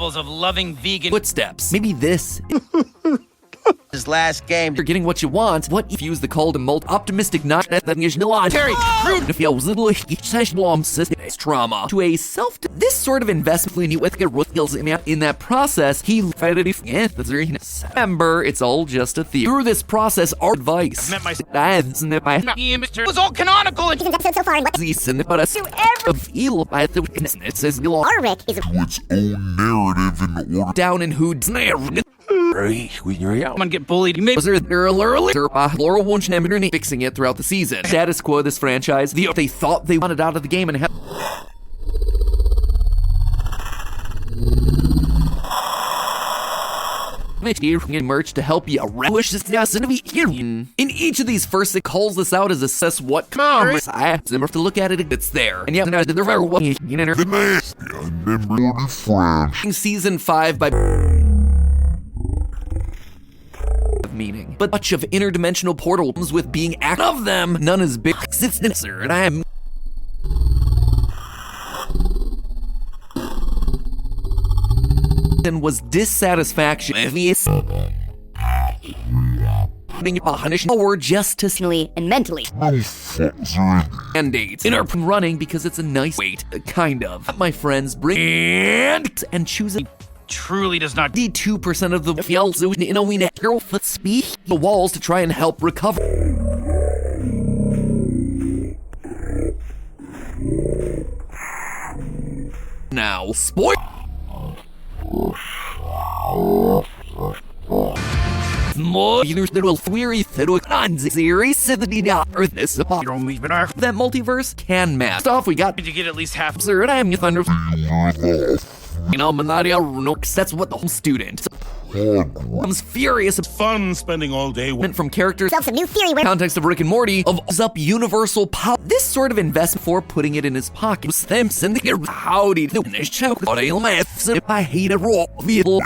of loving vegan footsteps. Maybe this. His last game. You're getting what you want. What if you use the cold and mold optimistic not that is Terry, rude feels it's trauma to a self. This sort of investment in that process, he remember it's all just a theory. Through this process, our advice. I've met It was all canonical and episode so far and what but it says our Rick is its own narrative in order. down in who someone get bullied. You may Laurel won't fixing it throughout the season. Status quo this franchise. They thought they wanted out of the game and have merch to help you relish this in each of these first it calls this out as assess what comes. I have to look at it, it's there. And yeah, they're very well season 5 by meaning. But much of interdimensional portals with being act of them, none is big and I am was dissatisfaction or just to and mentally. Band-aids in our running because it's a nice weight, kind of. My friends bring and choose it. truly does not. The 2% of the speak the walls to try and help recover. Now, spoil. More weary series that multiverse can match. Stuff we got Did you get at least half? absurd. I am thunder. That's what the home student becomes furious. Fun spending all day with From characters, Some new theory where context of Rick and Morty of up universal power. This sort of investment for putting it in his pocket. Simpson, howdy, I hate a raw vehicle.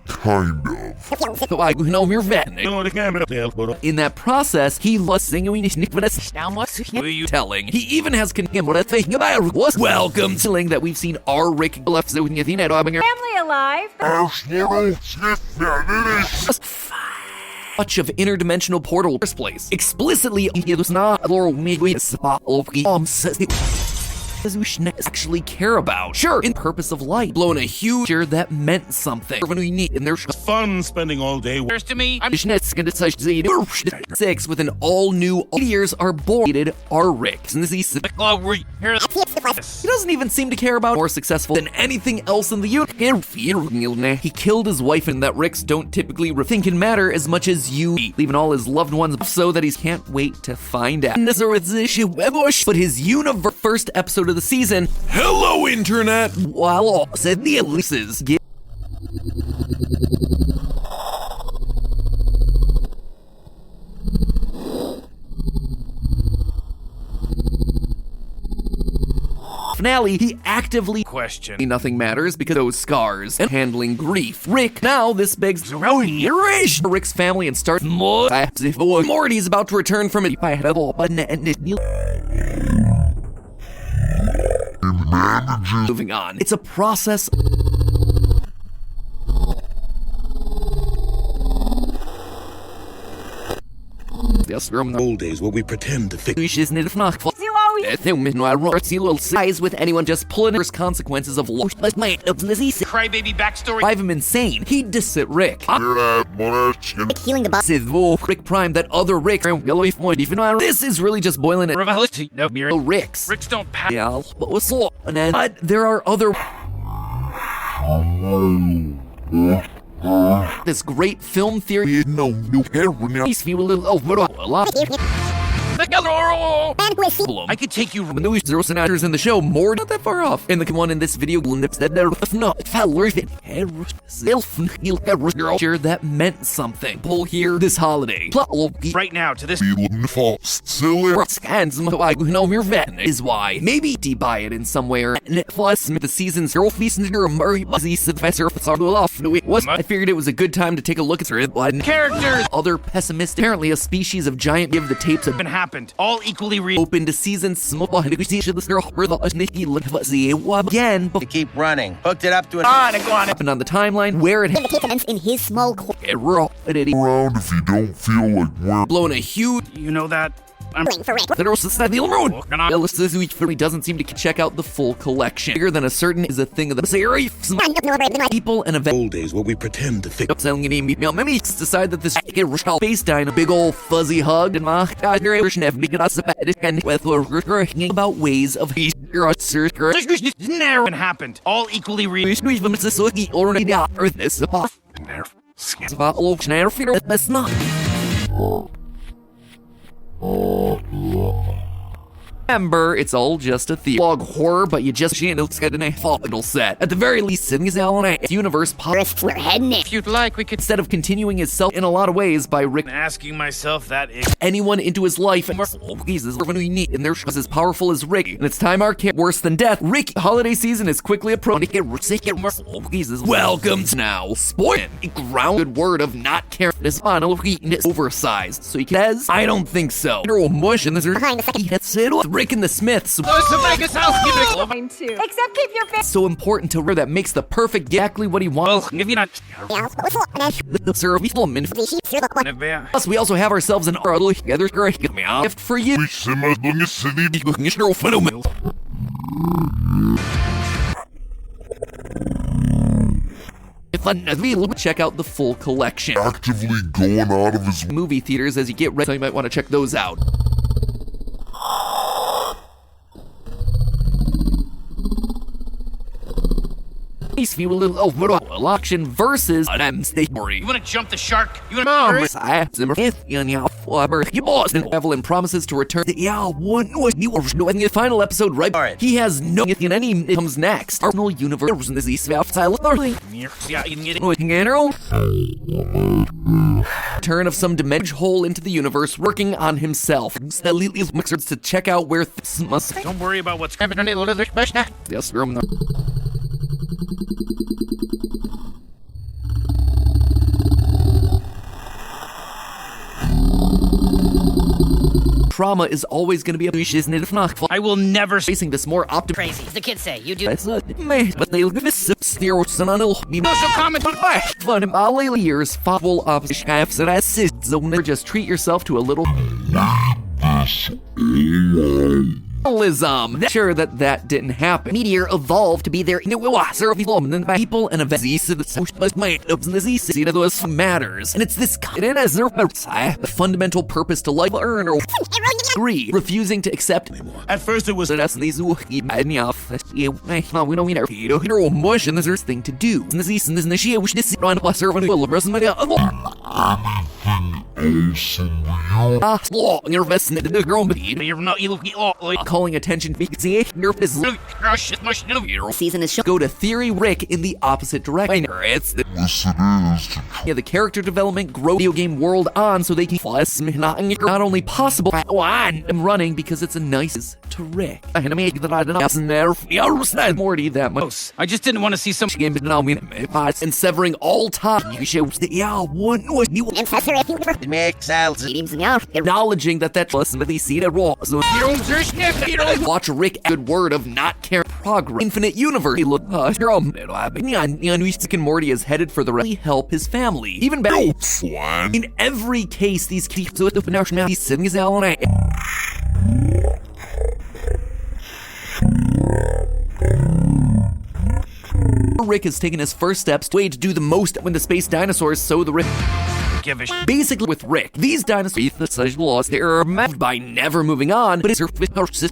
Kind of. So I know you're vetting. In that process, he was singing telling. He even has welcome telling that we've seen our Rick left Family alive. much of interdimensional portal first place. Explicitly, it was not actually care about. Sure, in purpose of light, blowing a huge cheer that meant something. When we need, and there's fun spending all day with. First to me, I'm 6 with an all-new years are born are Rick. And he doesn't even seem to care about more successful than anything else in the universe. He killed his wife and that Ricks don't typically think can matter as much as you, leaving all his loved ones so that he can't wait to find out. But his universe first episode of the season, hello internet, while all said the Ellipses finale, he actively question. nothing matters because those scars and handling grief. Rick, now this begs erase Rick's family and start more. Morty's about to return from it. I had a button and it. Moving on. It's a process. Yes, from the Old days where we pretend to fix. Size with anyone just pulling his consequences of Crybaby backstory. drive him insane. He'd diss at Rick. healing the bus. Rick Prime, that other Rick. This is really just boiling it. Revelity. No, mirror. Ricks. Ricks don't pass. Yeah, but what's up? But there are other. This great film theory. I could take you. Zero senators in the show, more not that far off. And the one in this video that meant something. Pull here this holiday. Right now to this. Is why. Maybe buy it in somewhere. Plus, the season's I figured it was a good time to take a look at it. Characters. Other pessimistic. Apparently, a species of giant give the tapes have Been happening. happened, all equally real. Open to season small again, but To keep running. Hooked it up to an happened on the timeline where it in his small core. Around if you don't feel like we're blown a huge You know that? I'm For Rick. federal society road. Looking on. He doesn't seem to check out the full collection. Bigger than a certain is a thing of the people and events. Old days where we pretend to fix. Decide that this space dino big old fuzzy hug and about ways of Never happened, all equally real. Remember, it's all just a theory. Log horror, but you just get a final set. At the very least, in his universe, We're heading in. If you'd like, we could instead of continuing itself in a lot of ways by Rick asking myself that. anyone into his life and Jesus and they're as powerful as Rick. And it's time our worse than death. Rick holiday season is quickly approaching. Jesus. Welcome to now. Spoil grounded word of not caring. This final is oversized. So he says, I don't think so. Mush and Behind the second. he hits it with Rick and the Smiths. Mine too. Except keep your face. So important to her that makes the perfect exactly what he wants. Well, if you're not. Yeah, but what's and The Seraphim. the sheep through the corner. Plus, we also have ourselves an together gift for you. Check out the full collection. actively going out of his Movie theaters as you get ready, so you might want to check those out. Nice few little overall auction versus an M story. You wanna jump the shark? You wanna. Evelyn promises to return. The final episode, right? Alright. He has no in any comes next. Arnold Universe in this turn of some dimension hole into the universe, working on himself. Mixers to check out where must. Don't worry about what's happening. Yes, room. Trauma is always going to be a I will never. facing this more optimal. Crazy. The kids say you do. That's not me, but they'll give us steroids and I'll be Social comment. But in all years, fable of chefs and acids, just treat yourself to a little. Sure that didn't happen. Meteor evolved to be their People and events those matters, and it's this it has the fundamental purpose to life earn or agree, refusing to accept At first it was us these we don't need our mush and there's thing to do. And this initiate which this on plus servant will you're vested in the girl You're not. You look. calling attention because your season is shown. go to Theory Rick in the opposite direction. It's the the character development grow video game world on so they can not only possible I'm running because it's a nice to Rick. I make that I don't Morty that much. I just didn't want to see some. And severing all time It makes sense. acknowledging that was the seed at raw. So watch Rick good word of not caring progress. Infinite universe. Rick and Morty is headed for the really help his family. Even better. In every case, these keeps with the things out. Rick has taken his first steps to do the most when the space dinosaurs so the Rick. Give a Basically, with Rick, these dinosaurs, the such laws, they are moved by never moving on, but it's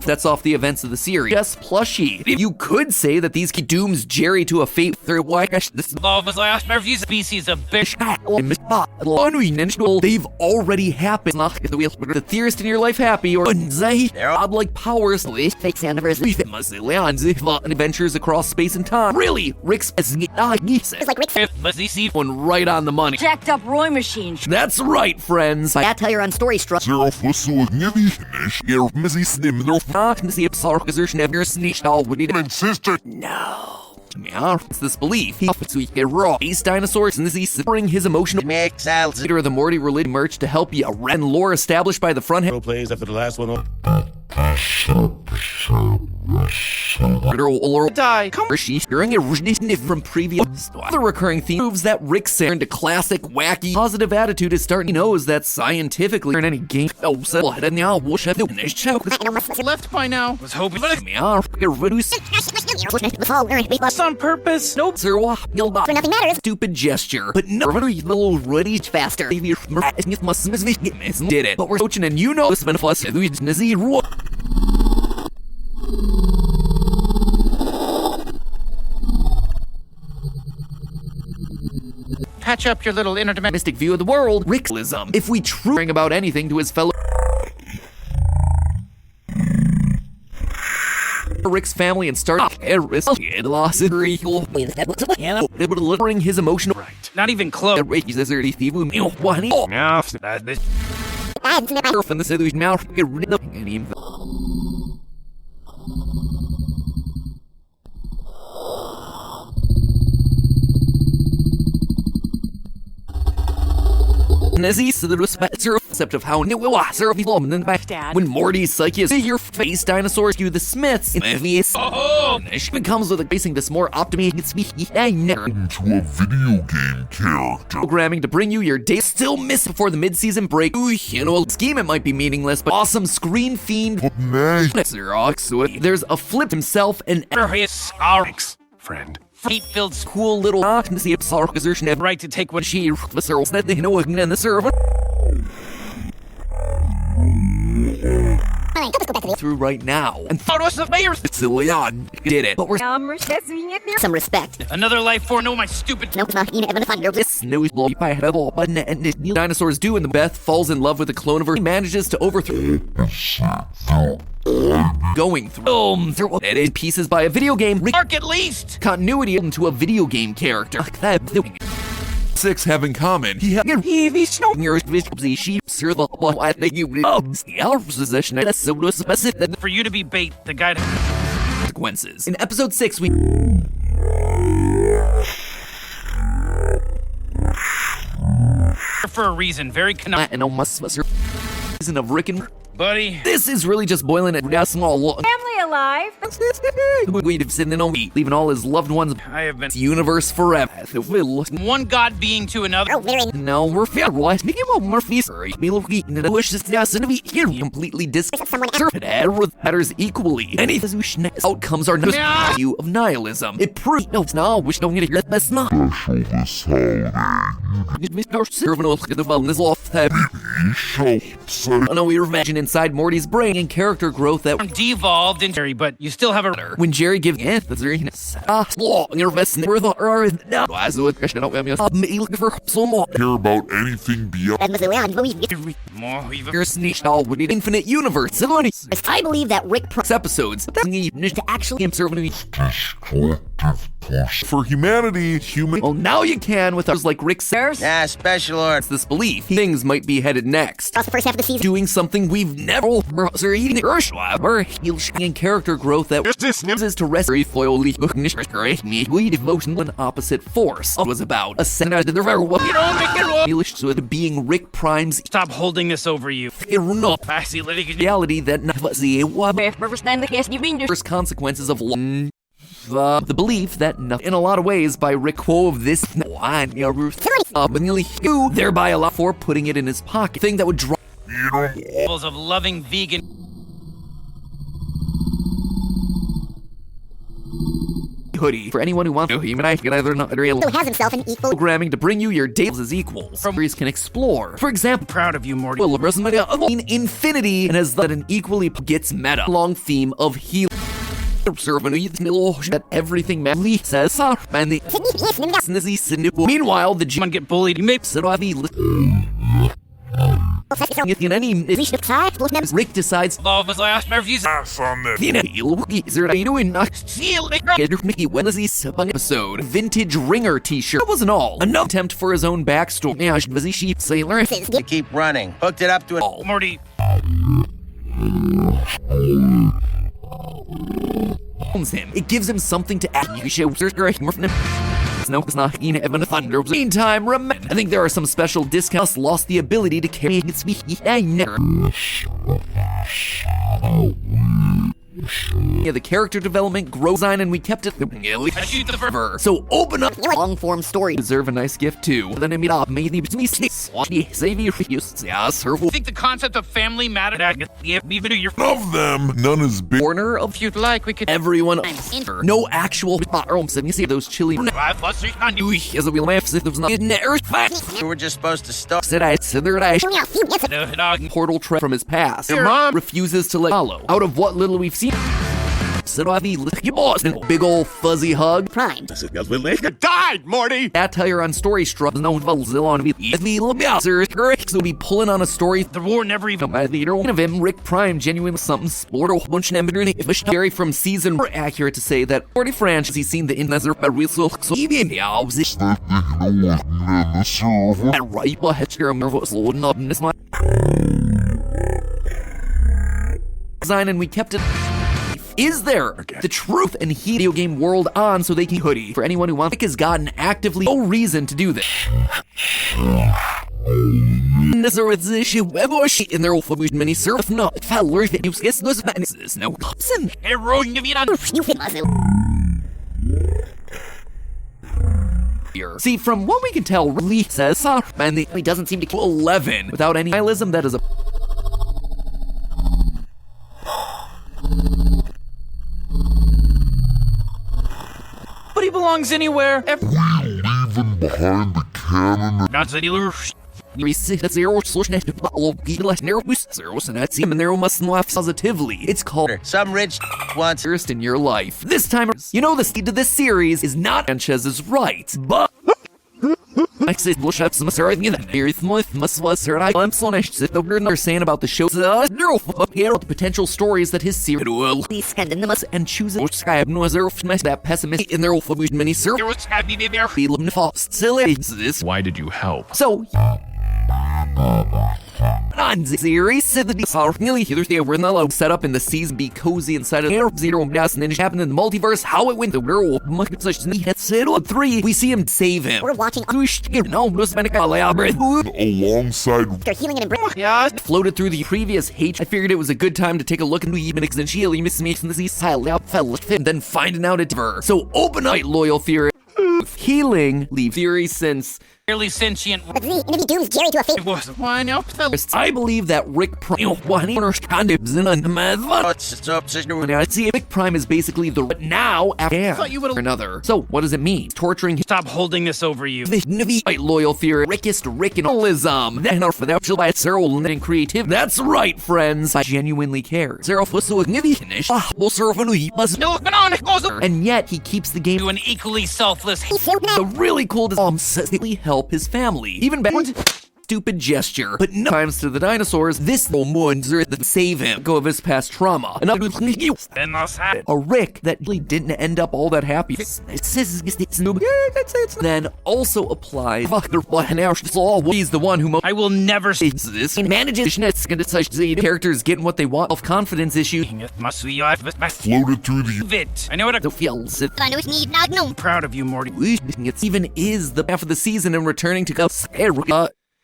that's off the events of the series. Just plushy. You could say that these dooms Jerry to a fate through why this love is last review species of bitch. they've already happened. The theorist in your life happy or godlike powers, Fake anniversary. adventures across space and time. Really, Rick's It's like Rick said. Let's see. one right on the money. Jacked up Roy machine. That's right, friends. That tell you're on story structure. Zero whistle nearly finish. Your Missy Snim, no Not to see if Sarkazer's never sneaked all with it. sister. No. Yeah, it's this belief. He offers to get raw. Ace dinosaurs and he's suffering his emotional Make salsa. leader of the Morty religion merch to help you. And lore established by the front head. Role plays after the last one. Die. Come. She's hearing a rendition from previous. The recurring theme proves that Rick's into classic, wacky, positive attitude is starting. He knows that scientifically in any game. Oh, so and now we'll have to finish. Left by now. Was hoping for It's on purpose. Nope. nothing matters. Stupid gesture, but no, little ready Faster. did it. But we're coaching, and you know this manifest. Patch up your little interdimensional. Mystic view of the world, Ricklism. If we truly bring about anything to his fellow Rick's family and start delivering his emotional Not even close. concept of how when Morty's psyche is your face dinosaurs you the Smiths it comes with facing this more optimistic into a video game character. programming to bring you your day still miss before the mid-season break. Scheme it might be meaningless, but awesome screen fiend. But nice. There's a flip himself and His friend. Hate-filled cool little right to take what she that they know in the server through right now and photos of mayors. did it, but we're Some respect. Another life form. No, my stupid. No, not even a thunder. this news blow by head all button and dinosaurs do, and the Beth falls in love with a clone of her. He manages to overthrow going through edited pieces by a video game Mark at least. continuity into a video game character. 6 have in common. He had For you to be bait, the guy. consequences. In episode 6, we For a reason, very canonical. and almost season of Rick and Buddy. this is really just boiling it down small. Family alive. We'd sitting on me, leaving all his loved ones I have been universe forever. one god being to another. Oh, very. No, we're fair. Speaking of Murphy, sorry, me looking at the wish this now to be here completely matters equally. Any outcomes are no view of nihilism. It proves no, it's not. Wish don't get it. That's not. Special this holiday. Serving the wellness off. So I know we were imagining inside Morty's brain and character growth that Devolved into Jerry, but you still have a. when Jerry gives that's very law your best worth or no as with Christian me looking for so more care about anything beyond. More even. your sneak all with the infinite universe. I believe that Rick Episodes to actually conservative Collective push for humanity. Human. well now you can with others like Rick says Nah, special order. this belief things might be headed next across the first half of the season. doing something we've never eating and character growth that is to rescue foil me devotion an opposite force was about a senate with being Rick Prime's Stop holding this over you. I see living. reality that first consequences of the belief that in a lot of ways by Rick Quo of this thereby allow for putting it in his pocket thing that would draw Levels of loving vegan. hoodie for anyone who wants to humanize can either not real So has himself an equal. programming to bring you your days as equals series can explore for example Proud of you, Morty. in infinity and as that an equally gets meta long theme of healing that everything Manly says and the meanwhile the Someone get bullied. You may. in any Rick decides All of us last reviews. Mickey Wednesday's episode vintage ringer t-shirt that wasn't all another attempt for his own backstory now busy sheep sailor To keep running. Hooked it up to an. Morty. owns him. It gives him something to act. No, it's not even a thunder. Meantime, remember, I think there are some special discounts. Lost the ability to carry its I never. Yeah, the character development grows on, and we kept it. So open up. Long form story. Deserve a nice gift too. Then I meet up. Maybe me save you. I think the concept of family mattered. Even your Of them, none is big. Corner of if you'd like, we could. everyone. No actual arms. And you see those chili. As a wheel maps, if there's not in earth. We were just supposed to start. Said I said there I portal trap from his past. Your mom Refuses to let follow. Out of what little we've seen. Said I be big old fuzzy hug. Prime. died, Morty. Satire on story structures. No on so be pulling on a story. The war never even. My leader of him, Rick Prime, genuine something sport a bunch of Gary from season. More accurate to say that 40 franchise he's seen the in a real so even and right but here was loading up in this my design and we kept it. Is there the truth and video game world on so they can hoodie for anyone who wants? Rick has gotten actively no reason to do this. This issue in their old mini surf not feller that you guess those madnesses no Hobson. See, from what we can tell, Lee says, man, he doesn't seem to kill 11 without any nihilism. That is a. But he belongs anywhere. Leaving behind the cannon. Not the dealer. Positively. It's called Some rich wants. first in your life. This time, you know the seed to this series is not Sanchez's right, but. I said, "Bush up some sorry thing that Earth must was her. I'm so nice to the word they're saying about the show's the potential stories that his series will Please send in the must. and choose it. I have no reserve that pessimist in their old mini surf. There was happy baby. Feel them fast. Still exists. Why did you help? So. On the series, said that these nearly Thursday were not set up in the season be cozy inside of Air Zero Gas and then it happened in the multiverse. How it went the girl much such as had said on 3. We see him save him. We're watching. No, Alongside They're healing and embracing. Yeah. floated through the previous hate. I figured it was a good time to take a look into even existentially mismaking the style out fell then finding out it's her. So open up loyal theory. Healing leave theory since Fairly sentient. But Z, and if he dooms Jerry to a fate. It was one up. I believe that Rick Prime Rick Prime is basically the but now after thought you would've- another. So what does it mean? Torturing Stop holding this over you. the loyal theory, Rickist Rickinalism. Then our financial by Cyril and creative. That's right, friends. I genuinely care. Cyril Fusso finish. Will serve No, but on it goes and yet he keeps the game. to an equally selfless. The really cool says he help his family. Even better. Stupid gesture, but no times to the dinosaurs. This Moonzer that save him, go of his past trauma. A Rick that really didn't end up all that happy. Then also applies. He's the one who I will never see this and manages characters getting what they want. Self-confidence issues. it. Must be I floated through the it. I know what So feels it. I'm proud of you, Morty. It even is the half of the season and returning to go.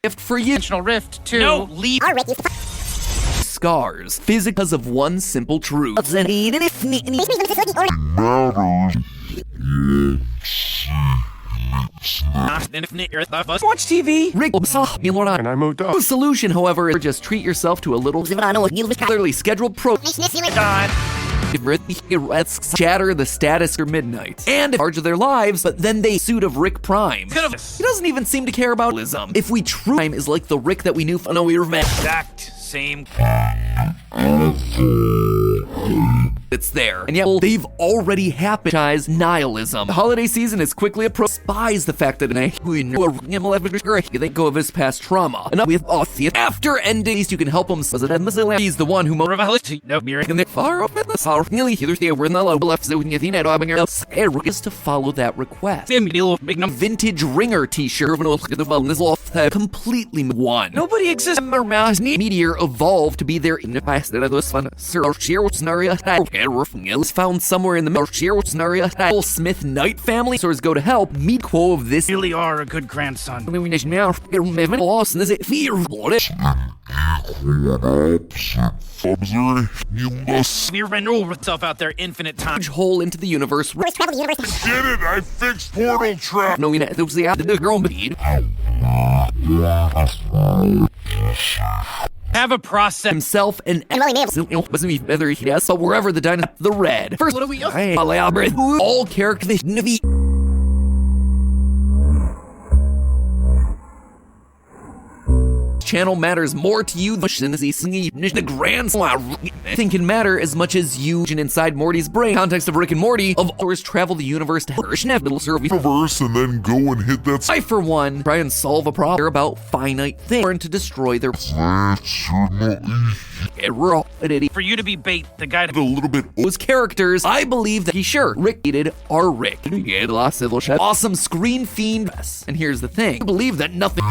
Gift for you. Dimensional rift too. No, leave. Our Rick used to Scars. Physics because of one simple truth. matters. Watch TV. Rick And I moved up. The solution, however, is just treat yourself to a little clearly scheduled pro. Shatter the status for midnight and in charge of their lives, but then they suit of Rick Prime. He doesn't even seem to care about ism. If we true is like the Rick that we knew from Exact same. it's there. And yet they've already happenized nihilism. The holiday season is quickly approaching. Despise the fact that they go of his past trauma. And with after endings, you can help him. He's the one who No, mirror. and they're far up in the south. Nearly here, they were in the low left. So is to follow that request. Vintage ringer t-shirt completely one. Nobody exists. Meteor evolved to be their in the past that was fun. Sir, scenario. was found somewhere in the Mershire scenario. Smith Knight family sources go to help meet quo of this. Really are a good grandson. You must Smear and over itself out there infinite time. Hole into the universe. First travel the universe. get it. I fixed portal trap. No, it was the girl bead. Have a process. Himself and Molly Mabel. wasn't whether he has, but wherever the dino, the red. First, What do we? all characters. Channel matters more to you than the grand thinking matter as much as you inside Morty's brain. Context of Rick and Morty of always travel the universe to little serve. Reverse and then go and hit that. I, for one, try and solve a problem about finite things and to destroy their error. For you to be bait, the guy A little bit. Those characters, I believe that Rick hated are Rick. Awesome screen fiend. And here's the thing, I believe that nothing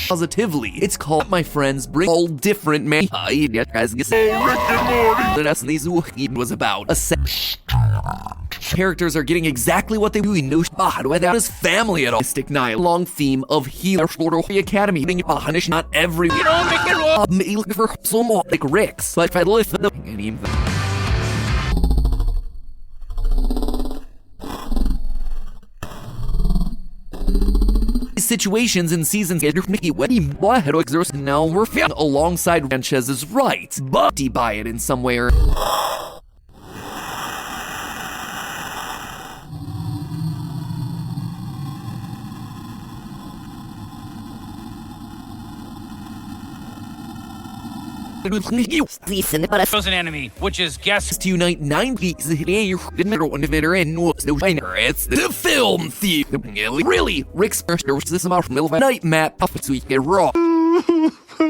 positively. It's called My Friends Bring All Different Man. Was about a characters are getting exactly what they know without his family at all. Stick Nile long theme of Healer Academy. Punish not every looking for so more like Rick's, but if I lift the situations in seasons now we're found alongside Ranchez's rights, but he buy it in some way or shows an enemy, which is guess. to unite 9 weeks. It's the film thief. Really, Rick's first this about night map puppets we get raw.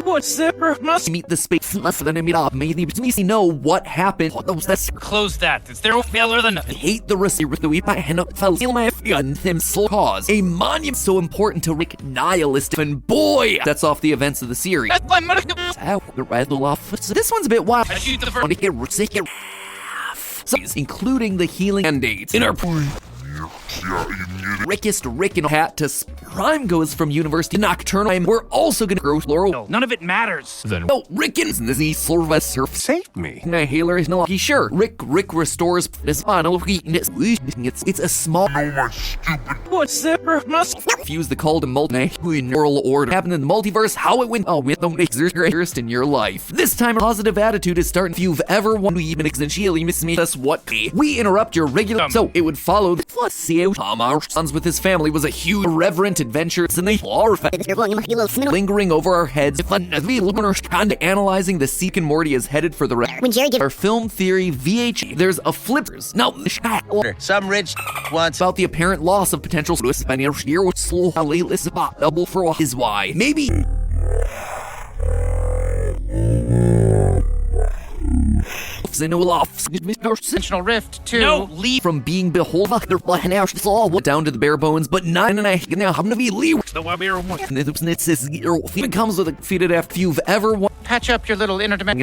What's there? Must Meet the space less than a meet up. Maybe me know what happened. That's close that. It's their failure than nothing. hate the receiver the weep I hand up fell steal my gun them slow cause. A monument so important to Rick nihilistic and boy that's off the events of the series. That's my medical. How the rattle off. So this one's a bit wild. I shoot the first. So, including the healing band-aids in our Rickest Rick and Hat to Prime goes from University to Nocturnal. We're also gonna grow Laurel. None of it matters. Then Oh, Rickens and the Silver Surf. save me. My healer is no lucky. Sure, Rick restores this final. It's a small My stupid. What's there? Must fuse the call to neural order. Happened in the multiverse. How it went. Oh, we don't exist in your life. This time, a positive attitude is starting. If you've ever wanted to even essentially miss me, us what we interrupt your regular. So it would follow. Plus, see Tom, our sons with his family was a huge, irreverent adventure, and they are lingering over our heads. And analyzing the Seek and Morty is headed for the When Jerry gives our film theory VH. There's a flippers. Now, Some rich wants about the apparent loss of potential year with slow double for his why. Maybe Dimensional rift too. No, leave. from being beholden all down to the bare bones, but not and I now I'm gonna be Lee. The Wabir one. It comes with a defeated after you've ever won. Patch up your little interdimensional.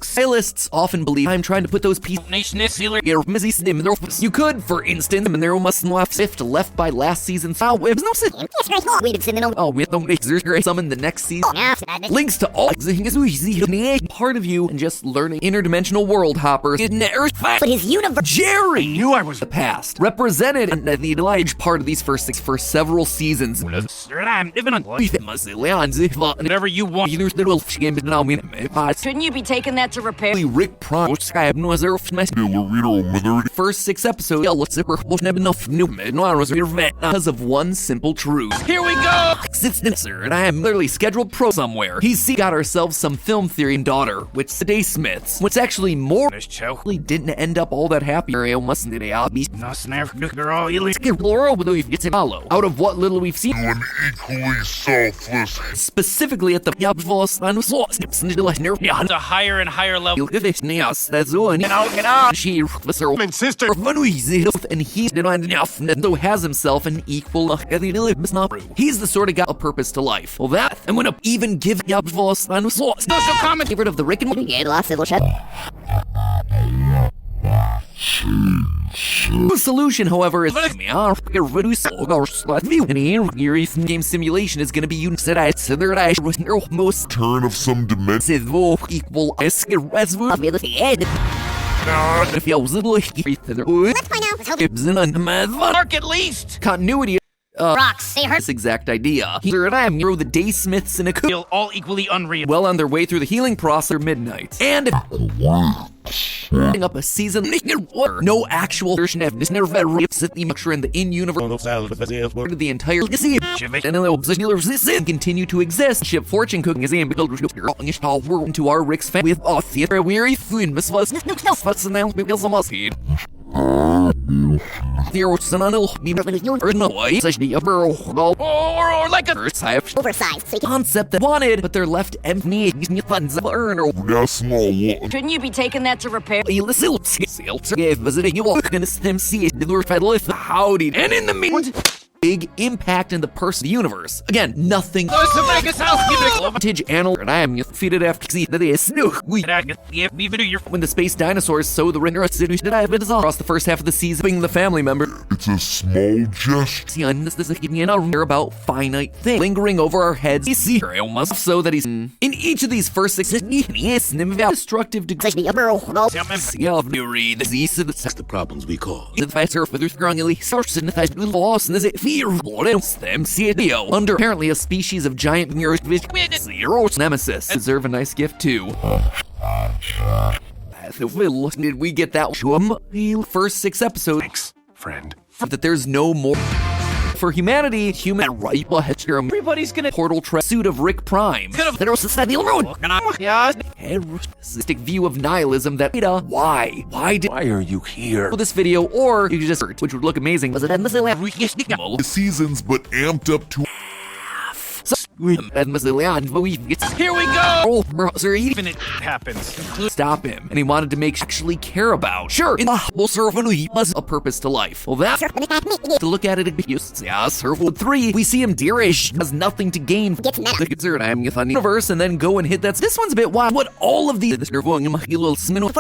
Stylists often believe I'm trying to put those pieces. Nation is healer. You could, for instance, and there must left sift left by last season's. Oh, it was no sit. Oh, we don't summon the next season. Links to all part of you and just learning interdimensional world hoppers in Earth. But his universe. Jerry Knew I was the past represented in the large part of these first several seasons. I'm living on whatever you want. Shouldn't you be taking that to repair? Rick Prime first 6 episodes because of one simple truth. Here we go. And I am literally scheduled pro somewhere. Got ourselves some film theory and daughter, which today Smiths. What's actually more This show. didn't end up all that happy. No snare. Girl, Out of what little we've seen, An equally selfless. specifically at the Abvos and snips and It's a higher and higher level. look at this Nias, that's one. Get out. She was her And sister. and he did not enough and so has himself an equal he's the sort of guy a purpose to life. Well that I'm gonna even give Abvos and sauce. Social comment. Get rid of the Rick and the solution, however, is game simulation is going to be used most Turn of some dimension. equal Let's find out. Mark at least. continuity. Rocks, say her. This exact idea. Here and I am throw the day smiths in a coup. Feel all equally unreal. Well on their way through the healing process at midnight. And up a season no actual version of this never rips at the mixture in the in-universe the entire and continue to exist. Ship fortune cooking is into our Rick's family with a theater weary food miss was because of us Or like a Oversized. concept that wanted, but they're left empty. That small one. Shouldn't you be taking that to repair? Howdy. And in the meantime, big impact in the person of the universe. Again, nothing. It's a Vegas house. Vintage animal, and I am defeated after that is when the space dinosaurs sow the ringer that I have been across the first half of the season, being the family member. It's a small gesture. This is about finite things lingering over our heads. We see almost so that he's in each of these first 6 destructive degrees. That's the problems we cause. Under apparently a species of giant nemesis. Deserve a nice gift too. Did we get that first 6 episodes? Thanks, friend. That there's no more for humanity. Human right. Everybody's gonna Portal suit of Rick Prime. Sadistic view of nihilism that why Why are you here? this video, or you could just search, which would look amazing. The seasons, but amped up to Here we go. Even it happens. Stop him, and he wanted to make actually care about. Sure, in the was a purpose to life. Well, that to look at it, Surfle 3, we see him deerish, has nothing to gain. Gets meta. I'm universe, and then go and hit that. This one's a bit wild. What all of these Before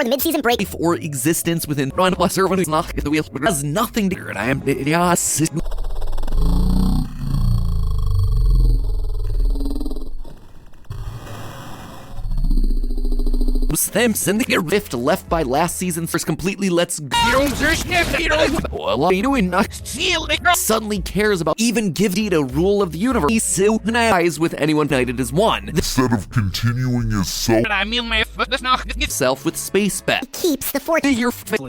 the mid-season break. for existence within has nothing to. I am them sending a rift left by last season's first completely lets go. What are you doing? Suddenly cares about even give deed a rule of the universe. He's so eyes with anyone united as one. instead of continuing his soul. Self with space bet. Keeps the fortune.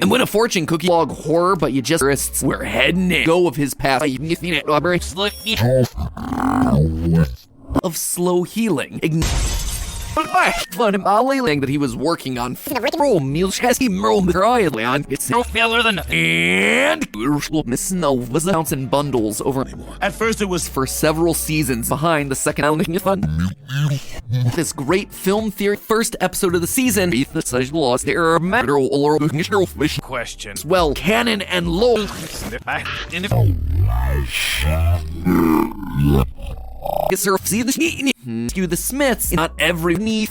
And when a fortune cookie log horror, but you just we're heading in. Go of his path. Of slow healing. But him saying that he was working on meal chesty on it's No failure than and Miss Snow was announcing bundles over At first it was for several seasons behind the second fun. This great film theory first episode of the season. Such laws there are matter or questions. well canon and lore. See the to the Smiths. Not every knee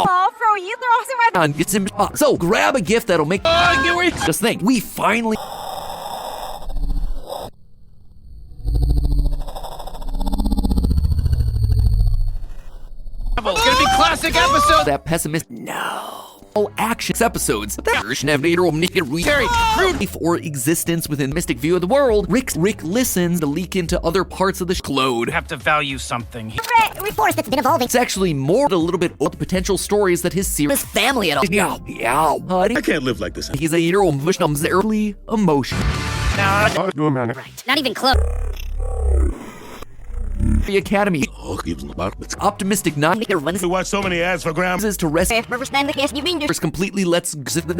Oh, Fro, you throw some gets him. So grab a gift that'll make. Just think, we finally. It's gonna be classic episode. That pessimist. No. All action episodes. But that version of for existence within mystic view of the world. Rick listens to leak into other parts of the clode. Have to value something. Force that's been evolving. It's actually more a little bit of the potential stories that his series family at all. Yeah, buddy. I can't live like this. He's a hero of Vishnam's early emotion. Do a minute. Not even close. The Academy. Optimistic not We watch so many ads for Graham. is to rest completely lets Zippered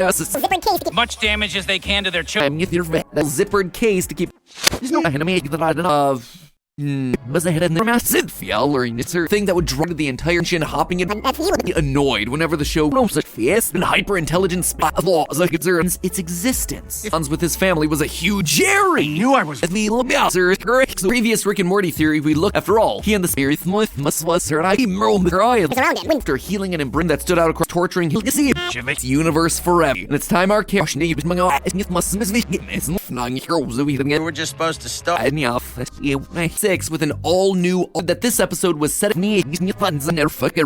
case. Much damage as they can to their children. zippered case to keep. There's no enemy that I don't of. was ahead of the massive learning it's her thing that would drive the entire nation hopping and That's you. annoyed whenever the show knows such fierce and hyper-intelligent spot of laws like its existence. Hans with his family was a huge Jerry. Knew I was. The previous Rick and Morty theory we looked after all. He and the spirit must was her I It's around it. after healing an imprint that stood out across torturing he'll see its universe forever. And it's time our care We were just supposed to stop. 6 with an all-new that this episode was set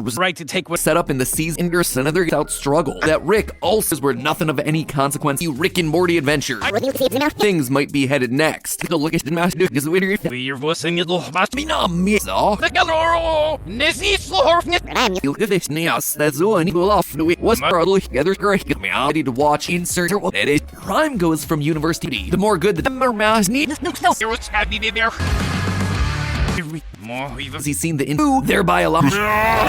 was Right to take what set up in the season another out struggle that Rick also were nothing of any consequence. You Rick and Morty adventure. Things might be headed next. Look at the master because we're voicing it must be not me. So look at this neos. That's all I need to off. What's probably together correct me ready to watch insert what it is. Crime goes from university. The more good the mouse needs. Has he seen the info? Thereby allow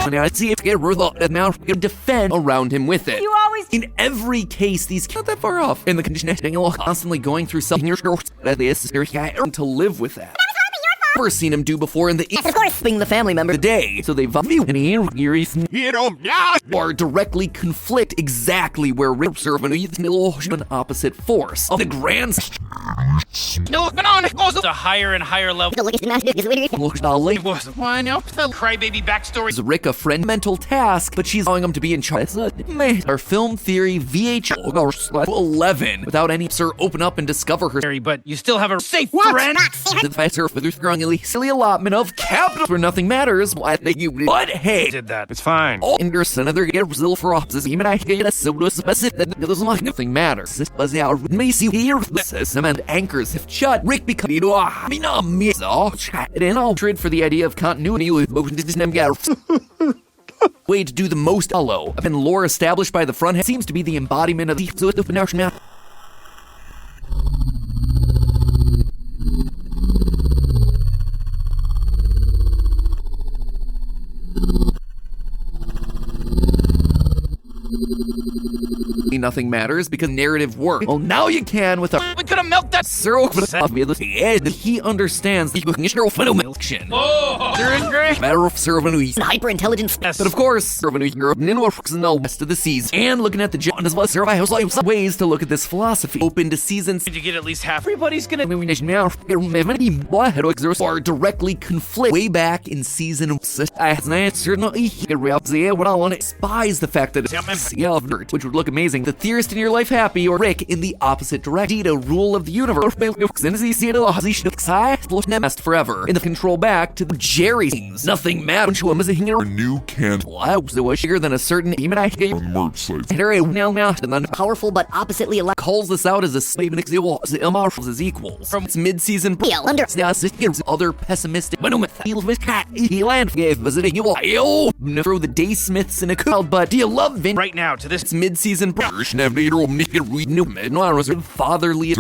now see if get worth it now defend around him with it. You always In every case, these not that far off. In the conditioning, constantly going through something to live with that. Never seen him do before in the Yes, of course. being the family member of the day, so they are directly conflict exactly where Rick serve an opposite force of the grand a higher and higher level. Look at the master. It was one up the crybaby backstory. Is Rick a friend mental task, but she's allowing him to be in charge. Our film theory VH 11 without any sir open up and discover her. But you still have a safe friend. The fighter for their strongly silly allotment of capital where nothing matters. Why they you but hey Did that. It's fine. all Ingerson another get Brazil for opposites even I get a so specific that there's nothing matters. This was our Macy here cement anchors have shut Rick become me so it ain't all trade for the idea of continuity with way to do the most hollow. I've been lore established by the front head seems to be the embodiment of the now. Nothing matters because narrative work. Well, now you can with a We could have milked that. Cyril he understands the function. There is great. Matter of Servanui. Hyper-intelligence. Yes. But of course, Servanui Europe works in the rest of the season. And looking at the John as well, survival ways to look at this philosophy. Open to seasons. Did you get at least half? Everybody's gonna. Are directly conflict way back in season 6. I certainly what I want to despise the fact that it's which would look amazing. The theorist in your life happy or Rick in the opposite direction. A rule of the universe last forever. In the control back to the Jerry things. Nothing matters to him as a New can bigger than a certain on merch sites. Powerful but oppositely alive. calls this out as a slave and as equals. From its mid-season Under. other pessimistic he land visiting you throw the day smiths in a crowd, but do you love Vin Right now to this. its mid-season fatherly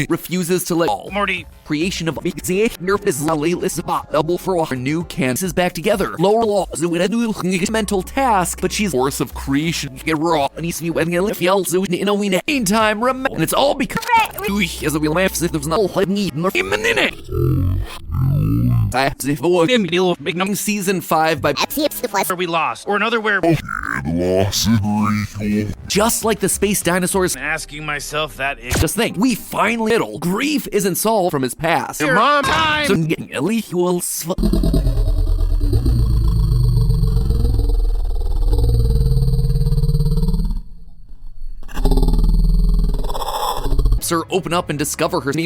refuses to let all Morty. creation of is double for our new Kansas back together. Lower laws mental task, but she's force of creation get raw and he's in a meantime remember and it's all because as we laugh if there's no need season 5 by Where we lost. Or another where. just like the space dinosaurs. Asking myself that. Just think, we finally middle grief isn't solved from his past. Your mom time. So getting illegal sir open up and discover her and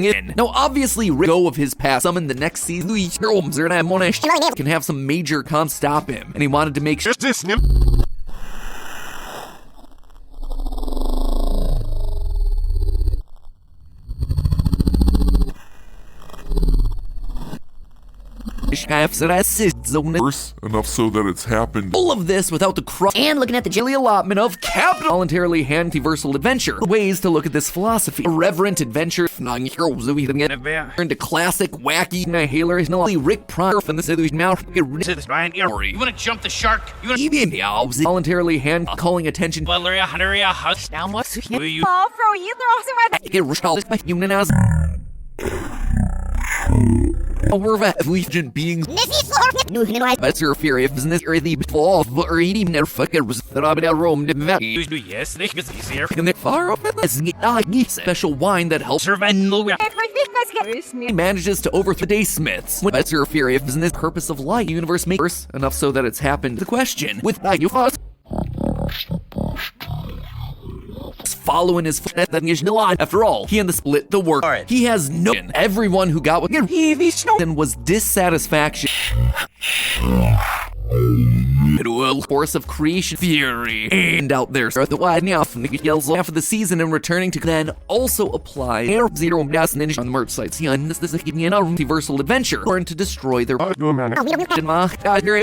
in. Now obviously Rick go of his past summon the next season can have some major con stop him and he wanted to make sure Enough so that it's happened. all of this without the cross And looking at the daily allotment of capital voluntarily anti-versal adventure. Ways to look at this philosophy. Irreverent adventure turn to classic wacky inhalers no Rick Pryor from the now You want to jump the shark? You want to. voluntarily hand calling attention Valeria, Hunteria, Huss. Now, what's. Will you. fall for you. They're also get We're intelligent beings. That's your fear if business or the before or eating their fuckers that I'm at Rome to vet. Yes, they can see here. And they're far off at this special wine that helps Survive. he manages to overthrow the Daysmiths. That's your fear if business purpose of life universe makers enough so that it's happened. The question with that you following his footsteps. After all, he and the split the work. Right. He has no. Everyone who got what was dissatisfaction. Force of creation fury and out there the wide now from the yells half of the season and returning to then also apply Air Zero Gas Ninja on the merch sites. This is a multiversal adventure learn to destroy their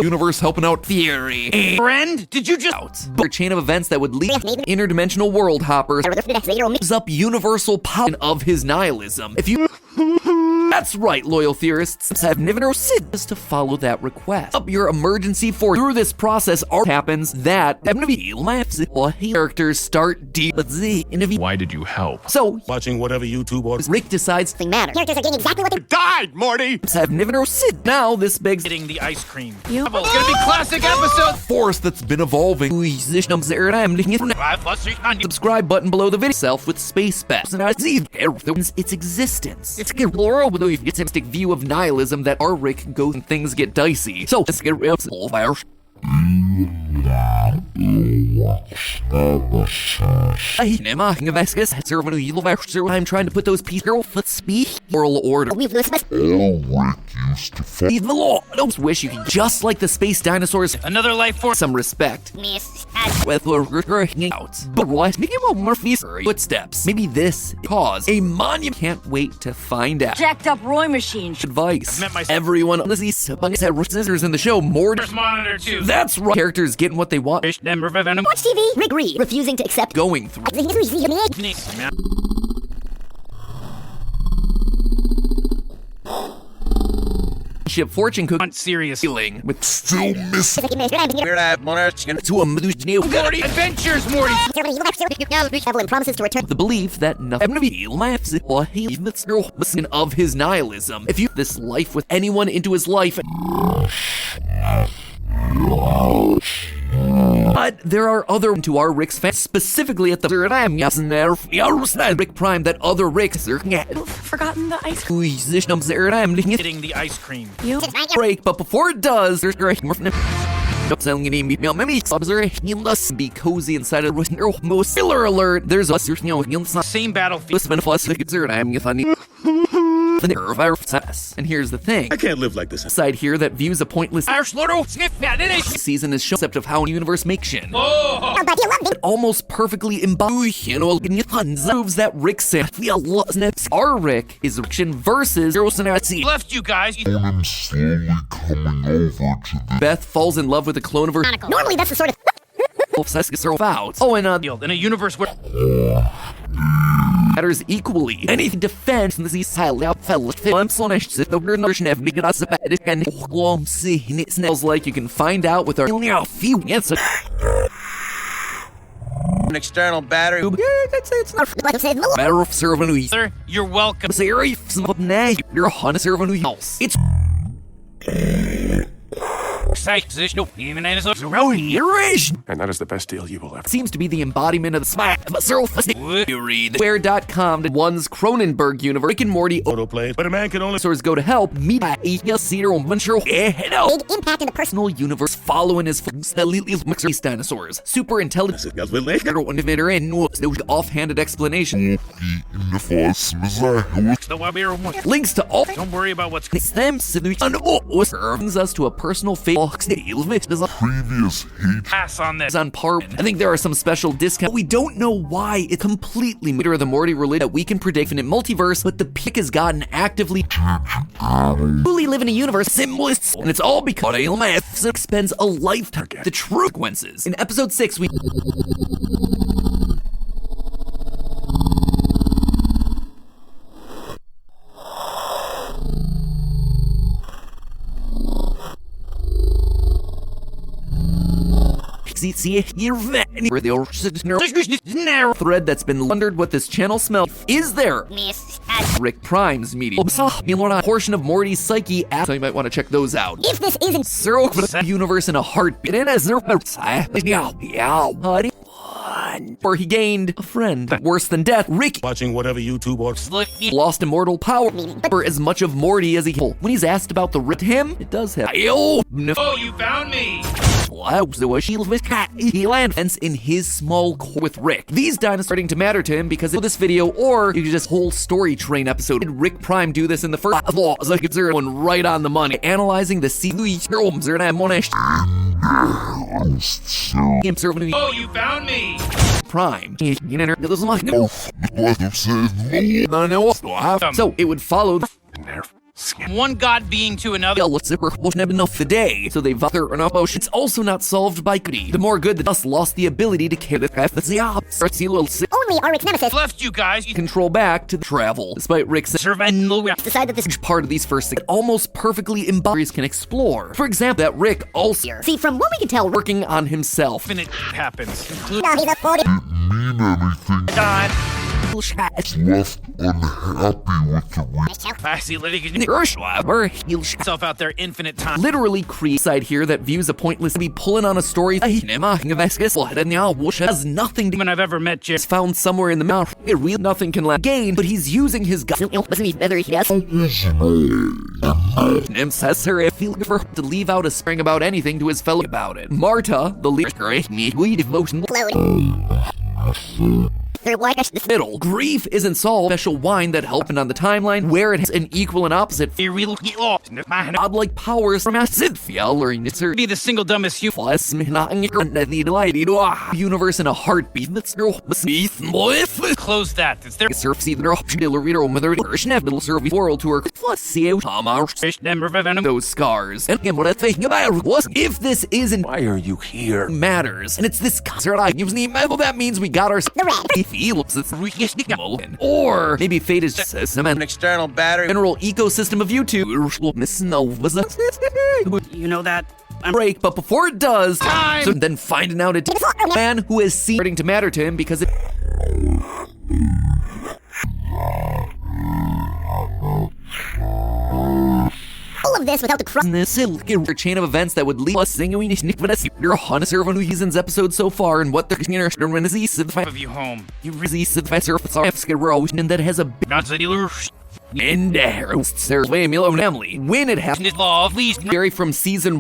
universe helping out fury Friend, did you just a chain of events that would lead interdimensional world hoppers up universal power of his nihilism. If you that's right, loyal theorists have never said to follow that request. Up your emergency force. Through this process, art happens that characters start deep. Why did you help? So, Watching whatever YouTube or Rick decides Matter. Characters are getting exactly what they Died, Morty! have never said. Now this begs getting the ice cream? It's gonna be classic episode. force that's been evolving. Subscribe button below the video itself with space bets and I see its existence. It's a world with a futuristic view of nihilism that our Rick goes and things get dicey. So let's get real virus. I'm trying to put those pieces of speech moral order. Rick used to fight. Leave the law. I don't wish you could just like the space dinosaurs. Another life force. Some respect. miss. With hanging out. But what? Maybe more Murphy's footsteps. Maybe this cause a monument. Can't wait to find out. Jacked up Roy machine. Advice. I've met my- Everyone on the scissors in the show. More. First monitor too. That's right. Characters getting what they want. Fish, Denver, Venom. Watch TV. Rick Reed refusing to accept. Going through. Ship fortune cooking. Serious. Feeling with Still missing. Weird eye monarch. to a Morty adventures, Morty. Evelyn promises to return. the belief that nothing of his nihilism. If you this life with anyone into his life. But there are other to our Rick's fans, specifically at the Rick Prime that other Ricks are Forgotten the ice cream. Getting the ice cream. break, but before it does, there's be cozy inside of most spoiler alert. There's a Same battlefield. And here's the thing. I can't live like this. Side here that views a pointless Irish Lordo. Sniff. Yeah, did it. season is shown concept of how a universe makes it. Oh. Almost perfectly embodies proves that Rick said our Rick is Rick versus Left you guys. I'm slowly coming over to the Beth falls in love with a clone of her Normally, that's the sort of. Oh, and In a universe where matters equally. Anything defense in the style out fellas. I'm so nice to the notion of making us about it and it smells like you can find out with our few answers. An external battery. It's not matter of serving Sir, you're welcome. Siri, you're a hunter serving else. It's Position. Even as a irration. And that is the best deal you will ever. Seems to be the embodiment of the smack. Square.com, one's Cronenberg universe. Rick and Morty Autoplay, but a man can only dinosaurs go to help meet a cedar buncher Big impact in the personal. universe following his space dinosaurs. Super intelligent offhanded explanation. the Wabir one. Links to all Don't worry about what's them brings us to a personal fate previous hate. pass on this. on par. I think there are some special discounts. We don't know why it's completely Meter of the Morty related that we can predict in a multiverse, but the pick has gotten actively Truly live in a universe. symbolists, and it's all because ALMF spends a lifetime the true consequences. In episode 6, we see here where the thread that's been laundered what this channel smells. Is there Rick Prime's media? A portion of Morty's psyche, so you might want to check those out. If this isn't Zero universe in a heartbeat, and as there where he gained a friend. Worse than death, Rick Watching whatever YouTube or lost immortal power for as much of Morty as he can. When he's asked about the Rick him, it does have Oh, you found me! he lands in his small core with Rick. These dinosaurs starting to matter to him because of this video, or you could just whole story train episode. Did Rick Prime do this in the first one right on the money? Analyzing the Oh, you found me! Prime. So it would follow One god being to another. enough the day, so they vather enough. It's also not solved by Goody. The more good that us lost the ability to carry the only our Rick's nemesis Left you guys. You control back to travel. Despite Rick's decide that this part of these first six almost perfectly embodies can explore. For example, that Rick also see from what we can tell working on himself. Infinite happens. now he's a 40 Mean everything. God. Left unhappy with the I see Liddy Himself out there infinite time. literally create side here that views a pointless to be pulling on a story has nothing to When I've ever met you. is found somewhere in the mouth. It real nothing can gain, but he's using his necessary feel to leave out a spring about anything to his fellow about it. Marta, the leader, devotion middle. Grief isn't solved. Special wine that happened on the timeline where it has an equal and opposite godlike powers from Cynthia learning to Be the single dumbest human. universe in a heartbeat. That's Close that. It's their world tour those scars. And again, what I think about was if this isn't why are you here? matters, and it's this concert that means we got our Felix, or maybe fate is just a An external battery. mineral ecosystem of YouTube. You know that? Break, but before it does, Time! so then finding out it's a man who has seen starting to matter to him because it. all of this without the cross This chain of events that would lead us singing your honest servant who he's in episodes so far and what they're Of you home. you resist the and that has a big Not the dealer. and family when it happens. Law of least. Gary from season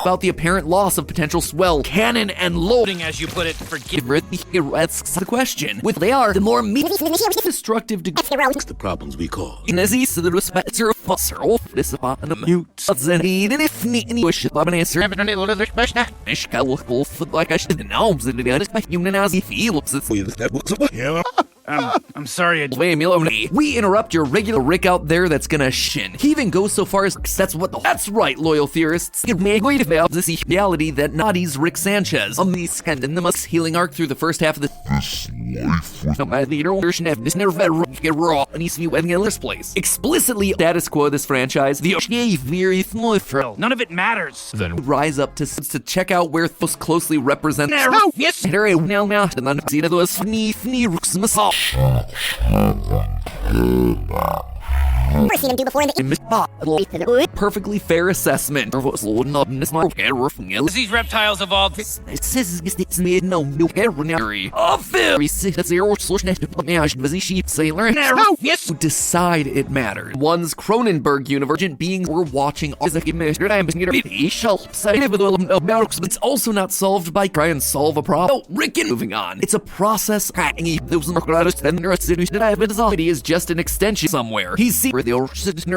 about the apparent loss of potential swell cannon and loading. As you put it, forgive. Asks the question with they are the more destructive to The problems we cause. Yeah. I'm sorry. We interrupt your regular Rick out there that's gonna shin. He even goes so far as that's right, loyal theorists. This reality that Nadi's Rick Sanchez on the second in the most healing arc through the first half of this life with this place. Explicitly status quo this franchise. The None of it matters. Then rise up to check out where most closely represents Yes. never seen him do before in the perfectly fair assessment. These reptiles evolved. Yes. Who decide it mattered. One's Cronenberg universe beings were watching. It's also not solved by try and solve a problem. Oh, Rick, moving on. It's a process. It is just an extension somewhere. He's seen where the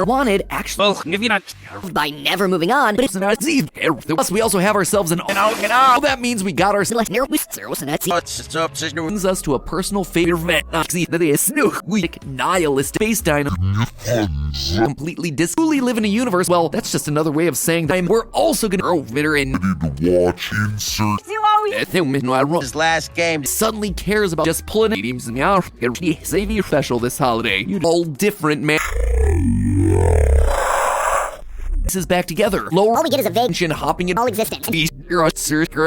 wanted actually. Well, if you're not. by never moving on, but It's not Plus, we also have ourselves an. That means we got ourselves. Brings us to a personal favorite. That is nihilist space dino. Completely truly live in a universe. Well, that's just another way of saying that we're also gonna over in. to watch insert You always His last game. Suddenly cares about just pulling teams and now save you special this holiday. You all different, man. This is back together. Lower All we get is a vague tension hopping in all existence.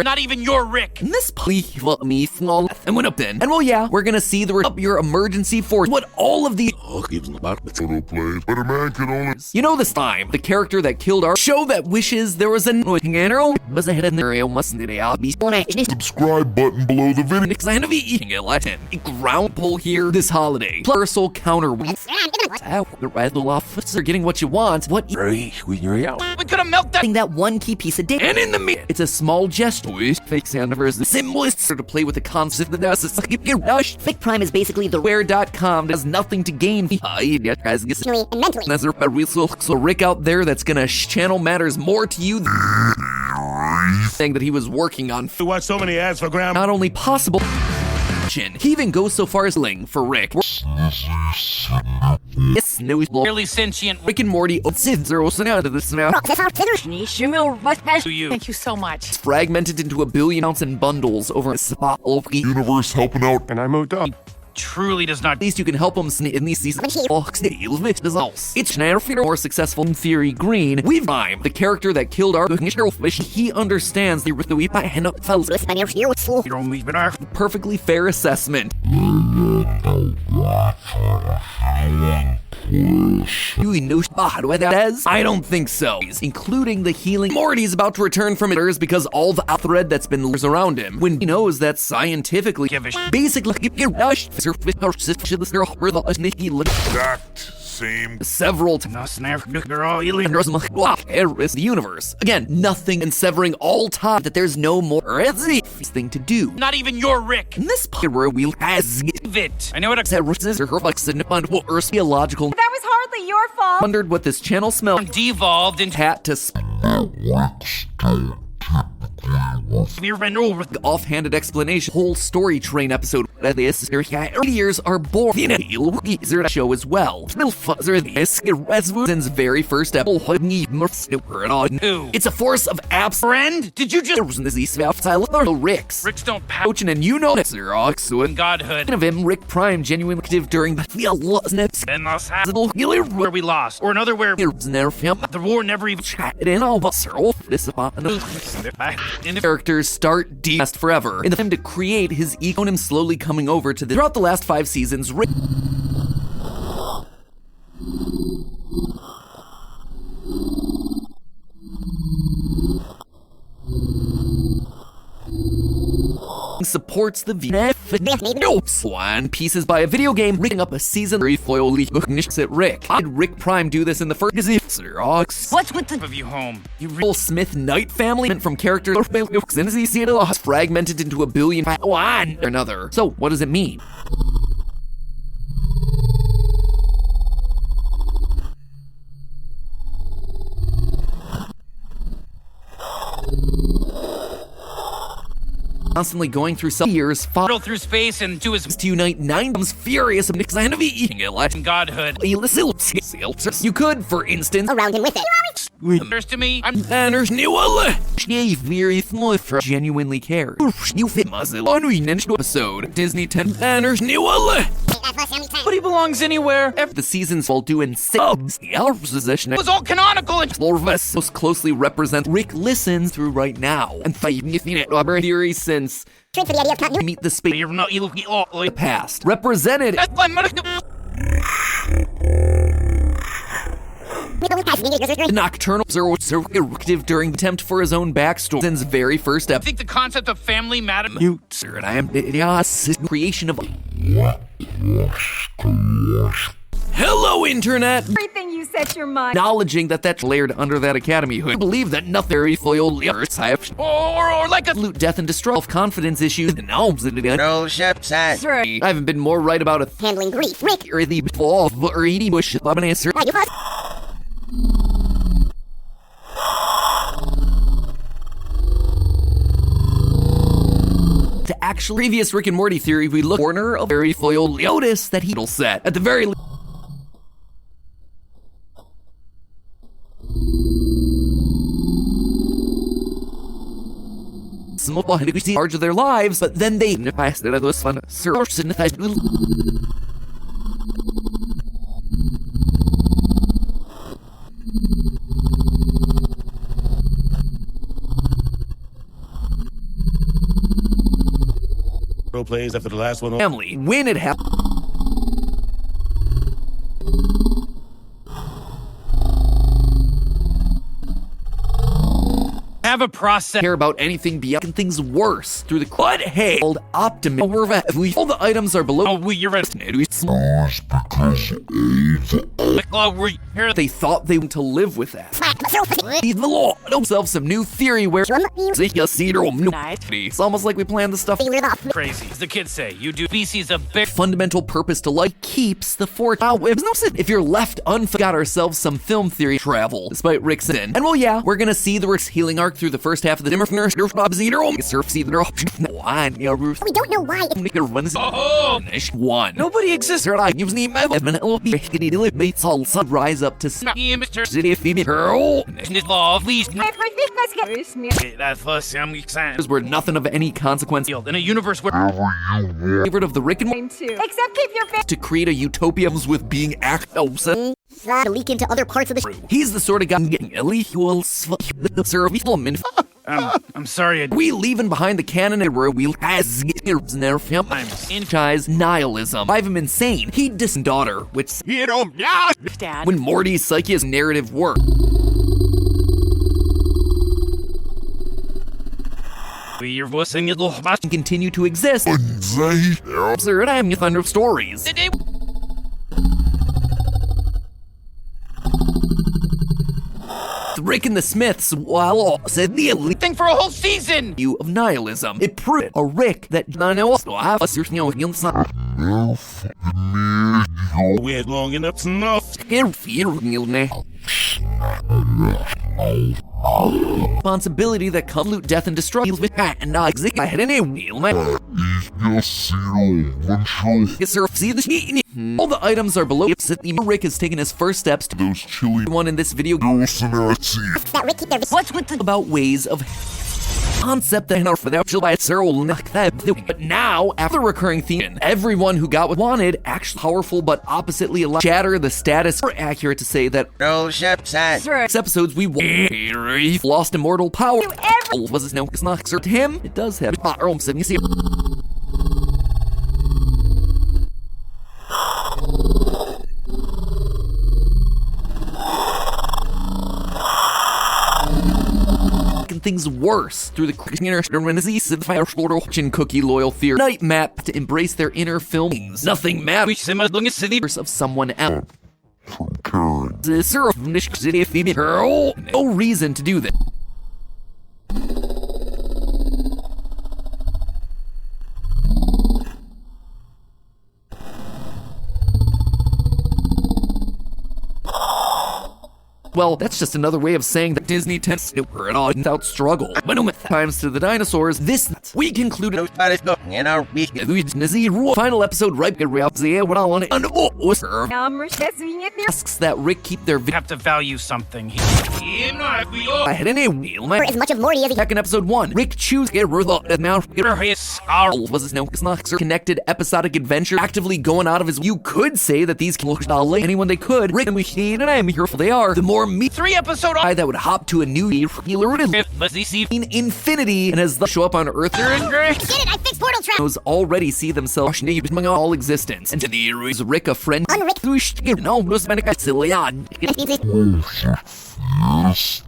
Not even your Rick. And this plea me small and went up then. And well, yeah, we're gonna see the up your emergency force. What all of the Oh, gives about the Autoplay, but a man can only you know this time the character that killed our show that wishes there was an was ahead in the area mustn't it be subscribe button below the video. because I be eating it like a ground pull here this holiday. Universal counter the red officer getting what you want. What very when you're out. We could have milked that. that one key piece of data. And in the meat, it's a small gesture. Fake Soundiverse, the symbolists are to play with the concept that that's a rush. Fake Prime is basically the Where.com has nothing to gain. emotionally and mentally. That's a real so Rick out there that's gonna channel matters more to you saying that he was working on We watch so many ads for grandma. not only possible. He even goes so far as ling for Rick. It's no Clearly sentient. Rick and Morty zero out of this now. To you. Thank you so much. Fragmented into a billion ounce in bundles over a spot. At Universe helping out. And I moved up. Truly does not. least you can help him in these seasons. It's more successful in theory. Green, we've time the character that killed our fish. He understands the we You're leaving our. perfectly fair assessment. You know what that is? I don't think so. Including the healing. Morty's about to return from it because all the thread that's been around him. When he knows that scientifically, Give a basically, Exact same. several No snare. You're all illegal. the universe. Again, nothing in severing all time that there's no more thing to do. Not even your Rick. In this part where we has Vit. I know what a theological That was hardly your fault. wondered what this channel smelled devolved into hat to your friend over. offhanded explanation. Whole story train episode that the years are born in a show as well. Resvuzen's very first episode. Who? It's a force of abs. Friend? Did you just? Ricks. Ricks don't pout. Coaching and you know Xerox in godhood. of him, Rick Prime, genuinely active during the And lost half where we lost. Or another where the war never even. In the Characters start de-cast forever. In the time to create his ego, him slowly coming over to the throughout the last 5 seasons. Rick supports the one pieces by a video game, rigging up a season at Rick. How did Rick Prime do this in the first Xerox? What's with the of you home? You Will Smith Knight family from characters fragmented into a billion one or another. So what does it mean? Constantly going through some years, portal through space and to his to unite 9 comes furious of Nick's enemy eating it like godhood. you could, for instance, Around him with it. There's to me. I'm Manners very genuinely cares. You fit muzzle on episode Disney 10 Manners but he belongs anywhere. the seasons while doing subs. The Elf position It was all canonical and Lorvis most closely represent Rick listens through right now and Robert theory since Trick for the idea of continuity. meet the space you're not you the past represented That's why I'm gonna nocturnal active during the attempt for his own backstory. Since very first I episode, think the concept of family matter. and I am creation of. Hello, Internet! Everything you set your mind. Acknowledging that that's layered under that Academy hood. I believe that nothing very foil have Or like a absolute death and destruction, self-confidence issues, and alms in it. No chef side. I haven't been more right about a Handling grief. Rick. or the ball or eating bush. I'm an answer. Why you fuss? To actually previous Rick and Morty theory, we look corner of very foil notice that he'll set at the very least. small charge of their lives, but then they passed it those fun Pro plays after the last one. family when it happened. Have a process. Care about anything beyond things worse through the but hey, old optimism. All the items are below. Oh, you're right. They thought they were to live with that. The law themselves some new theory where it's almost like we planned the stuff. Crazy. As the kids say, you do species a big Fundamental purpose to life keeps the fort. If you're left got ourselves some film theory travel, despite Rick's in. And well, yeah, we're gonna see the Rick's healing arc through the first half of the We don't know why. One. Nobody exists. Rise up to City of Phoebe Pearl. That first I'm excited. Where nothing of any consequence. In a universe where Favorite of the Rick and Mine too. Except keep your face. to create a utopias with being To leak into other parts of the He's the sort of guy getting illegal I'm sorry. We leaving behind the canon where we has franchise nihilism. Drive him insane. He dis daughter, which Dad. when Morty's psychia's narrative work. You're voicing it little And continue to exist. Absurd, I'm thunder of stories. Rick and the Smiths, while said the elite thing for a whole season. view of nihilism. It proved a Rick that none also have a certain Wait long enough enough. responsibility that comes loot, death, and destruction with and not exist. I had any wheel, man. All the items are below. Rick has taken his first steps to Those chilly one in this video that Rick keep their What's with the about ways of concept that are for that by that. But now, after recurring theme, everyone who got what wanted, actually powerful but oppositely shatter the status. More accurate to say that No ship set. episodes we lost immortal power. Was it no? It's not to him. It does have you see. Things worse through the inner fortune cookie loyal fear night map to embrace their inner feelings. Nothing matters of someone else. No reason to do that. Well, that's just another way of saying that Disney tends to were it all without struggle. But no times to the dinosaurs, this we concluded Nobody's looking in our week. final episode right what I want to asks that Rick keep their Have to value something. I had any wheel for as much of Morty as he back in episode 1. Rick choose get rid of and now was his no connected episodic adventure actively going out of his. You could say that these can look anyone they could. Rick and we and I am here for they are. The more me 3 episode guy that would hop to a new healer in infinity and as they show up on Earth. Get it, I fixed portal trap. Those already see themselves among all existence. And to the is Rick a friend?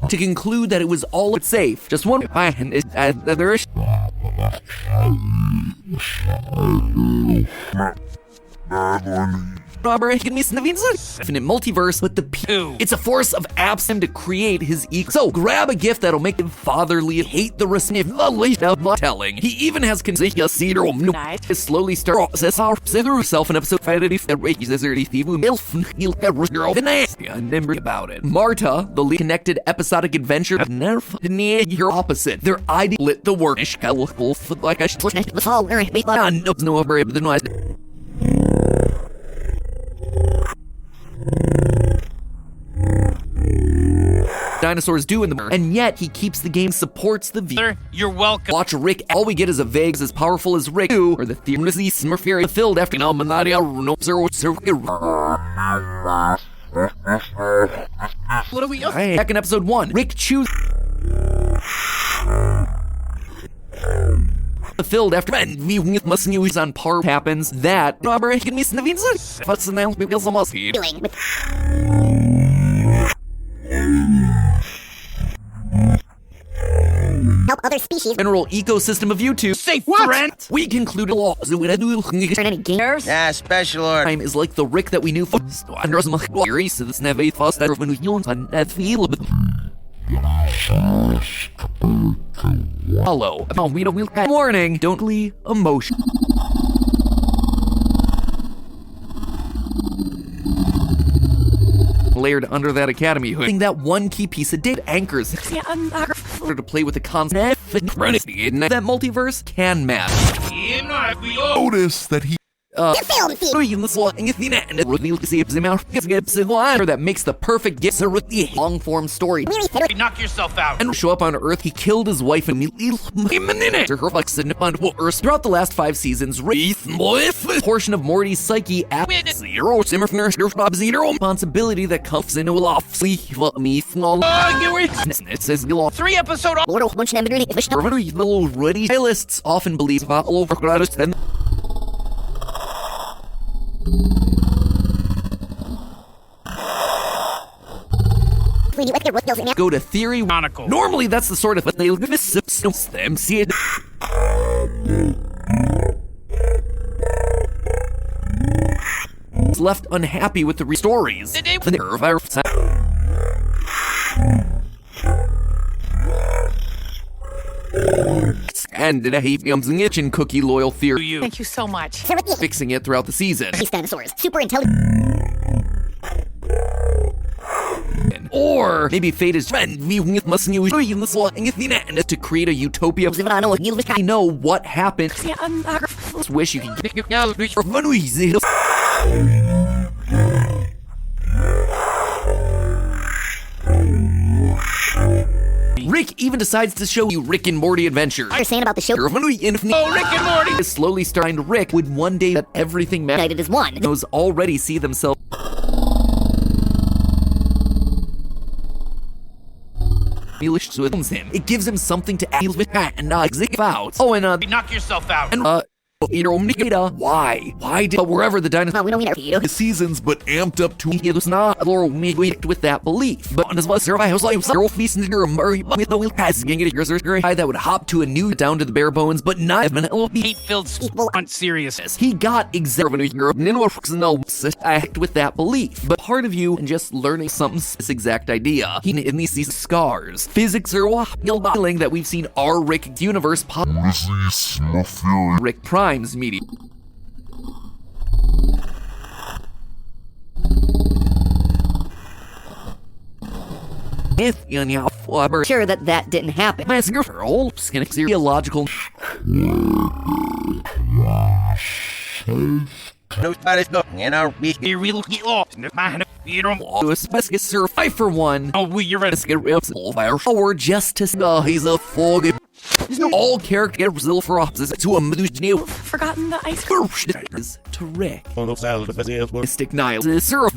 To conclude that it was all safe. Just one and there is Robert, give me some infinite multiverse, but it's a force of absent to create his ego. So grab a gift that'll make him fatherly, hate the recipient, telling. He even has is slowly start through himself in episode 5 about it. Marta, the lead connected episodic adventure, your opposite. Their idea lit the work. Like I no, dinosaurs do in the and yet he keeps the game, supports the viewer. You're welcome. Watch Rick. All we get is a vague as powerful as Rick 2, or the theory Smurferi filled after What are we? Back in episode 1, Rick chooses filled after we must use on par happens that can be what's the name because almost Doing with help other species general ecosystem of YouTube. Say friend. We concluded laws turn any game. Yeah, special order. time is like the Rick that we knew from Hello. Warning. Don't be emotional. Layered under that academy hood. That one key piece of data anchors to play with the concept that multiverse can map. Notice that he Film feed. That makes the perfect gift long form story. Knock yourself out. And show up on Earth, he killed his wife and throughout the last 5 seasons, portion of Morty's psyche at responsibility that comes into life. 3 episode. Lists often believe go to theory. Chronicle. Normally, that's the sort of they see it. Left unhappy with the stories. And a itchin cookie loyal theory. Thank you so much. Fixing it throughout the season. These dinosaurs, super intelligent. Or maybe fate is to create a utopia. I know what happened. Wish you could Rick even decides to show you Rick and Morty adventures. You're saying about the show. Oh, Rick and Morty. Is slowly starting to Rick would one day that everything United as one. knows already see themselves. It gives him something to act with and out. Oh, and Knock yourself out. and why? Why did wherever the dinosaur We don't need our you. seasons, but amped up to it was not Laurel with that belief. But as well as I was like several feasts in your Murray with the wheel pass guy that would hop to a new down to the bare bones, but not even Hate-filled on seriousness. he got exactly act with that belief. But part of you and just learning something this exact idea. He in these scars. Physics are feeling that we've seen our Rick universe pop Rick Prime's media. Sure that didn't happen. Theological You really get lost. You don't. survive for one. Oh, you're right. Or just to he's a fog. All characters for opposites to a new Forgotten the ice cream. is to Rick. On the side of the face. Mystic Nile is serve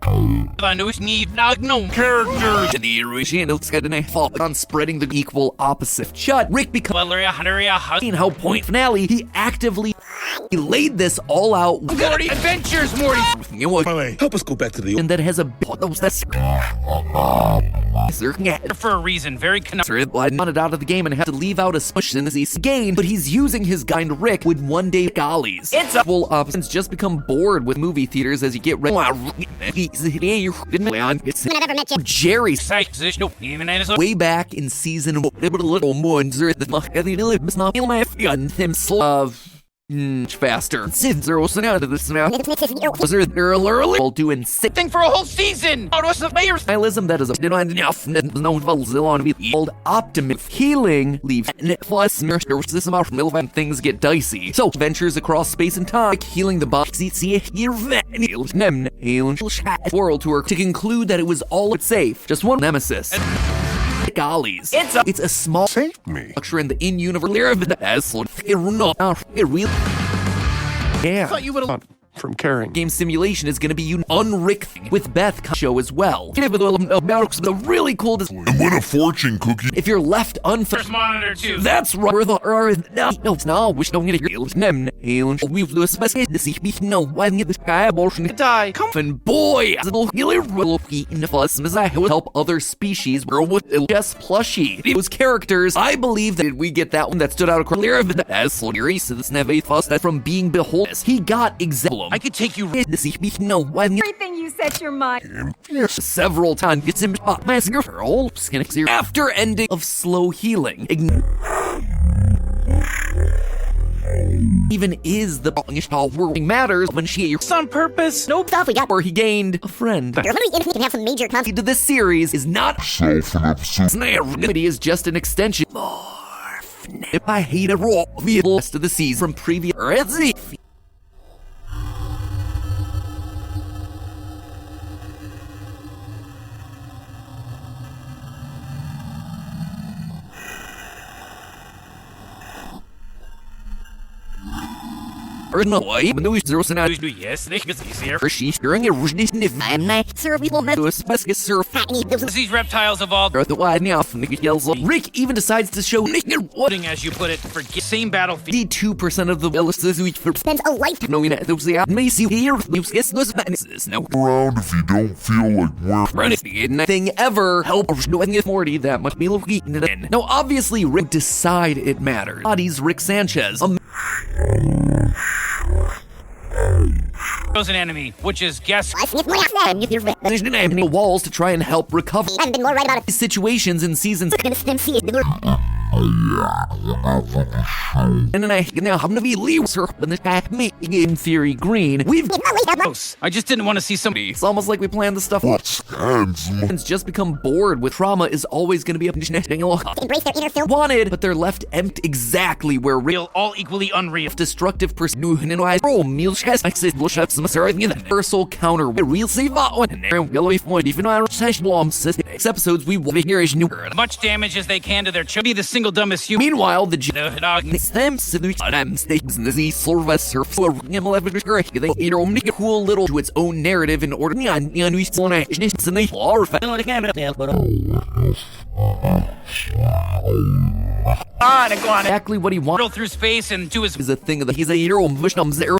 I know it's need not no characters. the original fall on spreading the equal opposite. Shut Rick because how point finale he actively laid this all out. Morty adventures, Morty. You know what? Hey, help us go back to the. And that has a that's For a reason, very wanted out of the game and had to leave out a smush in his game, but he's using his kind Rick would one day gollies. It's a full opposites just become bored with movie theaters as you get ready. When I've ever met you. Jerry even as a way back in season of faster. Zero out of this now. Was there early? All doing sick Thing for a whole season. Out of the mayor's. nihilism that is a enough no on be old optimism. Healing leaves plus nurses when things get dicey. So ventures across space and time, healing the body. World tour to conclude that it was all safe. Just one nemesis. Gollies. It's a small structure in the in-universe as yeah. Thought you would have from caring. Game simulation is going to be unrick with Beth show as well. The really cool And win a fortune cookie. if you're left There's unfit. monitor too. That's right. No, wish don't get it. We've lost the sea. No, why get this guy abortion Die. Come and boy, help other species grow with just plushie. Those characters, I believe that we get that one that stood out across as that from being behold. He got example. I could take you. No, why Everything you set your mind. several times gets him after ending of slow healing. Even is the world matters when she On purpose. Nope. Stuff we got. where he gained a friend. Literally anything can have some major consequences. To this series is not Self-absorbed. it is just an extension. If I hate a raw the rest of the season from previous no way, but no zero now. Yes, this gets easier. She's hearing a I'm not sure we will to a specific surf. These reptiles evolved. The wide now, Nick yells. Rick even decides to show Nick what As you put it, for same battlefield. 82% of the illnesses we spend a lifetime. knowing that those Macy here guess those madnesses no Around if you don't feel like we're nothing ever help doing it Morty that much meal of eating it in. Now obviously Rick decide it matters. Body's Rick Sanchez. Chosen enemy, which is guess. I sniff more outside. You hear me? The walls to try and help recover I've been more right about it. situations in seasons. Gonna stem see it. And then I now I'm gonna be leaves her and the me in theory green. We've Close. I just didn't want to see somebody. it's almost like we planned the stuff. scans. It's just become bored with trauma is always gonna be a Embrace their inner film. wanted, but they're left empty exactly where Rick Real, all equally unreal. destructive person roll meal chest I said blush up some universal counter real save on and yellow point even I bomb six episodes we will hear is new. Much damage as they can to their children. Be the single dumbest human. Meanwhile the Dog. they cool little to its own narrative in order exactly what he wants Through space and do his is a thing that he's a hero